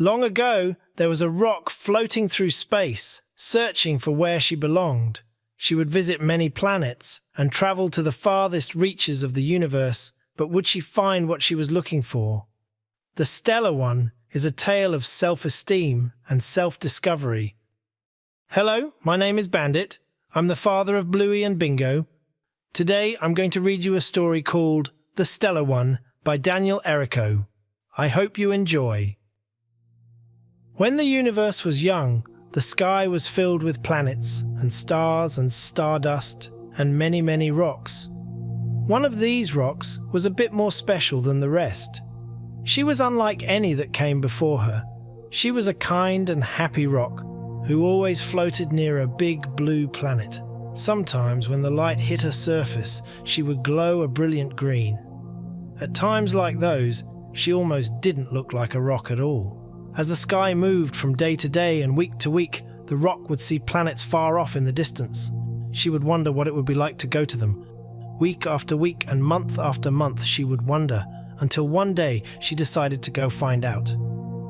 Long ago, there was a rock floating through space, searching for where she belonged. She would visit many planets and travel to the farthest reaches of the universe, but would she find what she was looking for? The Stellar One is a tale of self-esteem and self-discovery. Hello, my name is Bandit. I'm the father of Bluey and Bingo. Today I'm going to read you a story called The Stellar One by Daniel Errico. I hope you enjoy. When the universe was young, the sky was filled with planets and stars and stardust and many, many rocks. One of these rocks was a bit more special than the rest. She was unlike any that came before her. She was a kind and happy rock who always floated near a big blue planet. Sometimes when the light hit her surface, she would glow a brilliant green. At times like those, she almost didn't look like a rock at all. As the sky moved from day to day and week to week, the rock would see planets far off in the distance. She would wonder what it would be like to go to them. Week after week and month after month she would wonder, until one day she decided to go find out.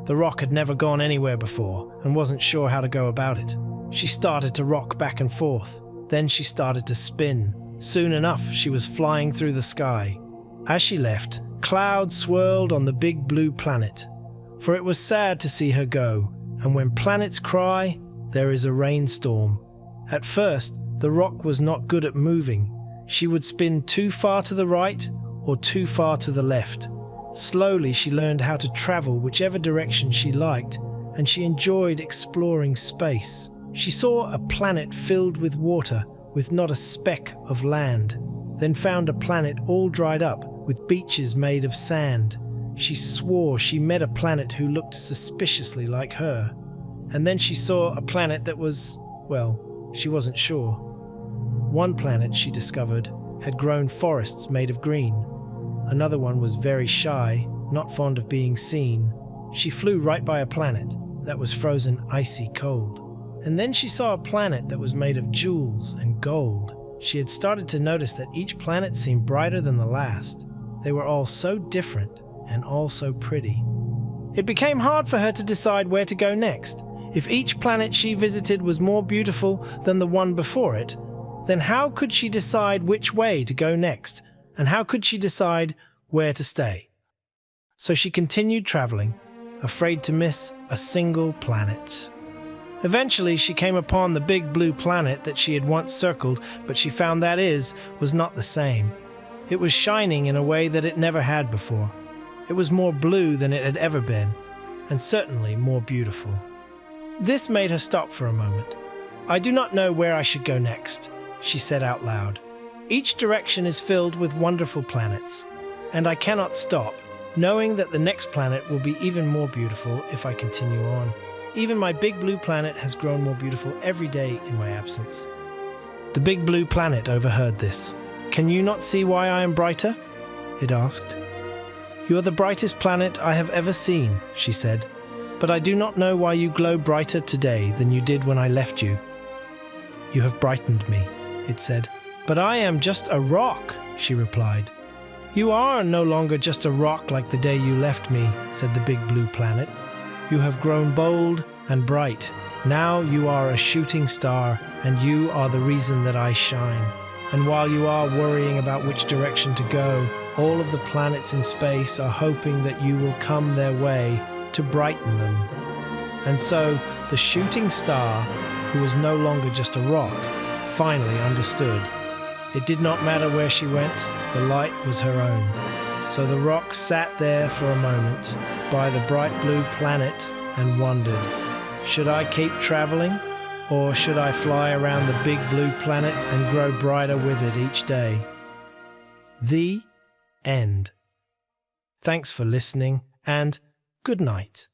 The rock had never gone anywhere before and wasn't sure how to go about it. She started to rock back and forth. Then she started to spin. Soon enough, she was flying through the sky. As she left, clouds swirled on the big blue planet. For it was sad to see her go, and when planets cry, there is a rainstorm. At first, the rock was not good at moving. She would spin too far to the right or too far to the left. Slowly, she learned how to travel whichever direction she liked, and she enjoyed exploring space. She saw a planet filled with water, with not a speck of land, then found a planet all dried up, with beaches made of sand. She swore she met a planet who looked suspiciously like her. And then she saw a planet that was, well, she wasn't sure. One planet, she discovered, had grown forests made of green. Another one was very shy, not fond of being seen. She flew right by a planet that was frozen icy cold. And then she saw a planet that was made of jewels and gold. She had started to notice that each planet seemed brighter than the last. They were all so different and all so pretty. It became hard for her to decide where to go next. If each planet she visited was more beautiful than the one before it, then how could she decide which way to go next? And how could she decide where to stay? So she continued traveling, afraid to miss a single planet. Eventually, she came upon the big blue planet that she had once circled, but she found that was not the same. It was shining in a way that it never had before. It was more blue than it had ever been, and certainly more beautiful. This made her stop for a moment. "I do not know where I should go next," she said out loud. "Each direction is filled with wonderful planets, and I cannot stop, knowing that the next planet will be even more beautiful if I continue on. Even my big blue planet has grown more beautiful every day in my absence." The big blue planet overheard this. "Can you not see why I am brighter?" it asked. "You are the brightest planet I have ever seen," she said, "but I do not know why you glow brighter today than you did when I left you." "You have brightened me," it said. "But I am just a rock," she replied. "You are no longer just a rock like the day you left me," said the big blue planet. "You have grown bold and bright. Now you are a shooting star, and you are the reason that I shine. And while you are worrying about which direction to go, all of the planets in space are hoping that you will come their way to brighten them." And so the shooting star, who was no longer just a rock, finally understood. It did not matter where she went, the light was her own. So the rock sat there for a moment by the bright blue planet and wondered, should I keep traveling, or should I fly around the big blue planet and grow brighter with it each day? The end. Thanks for listening, and good night.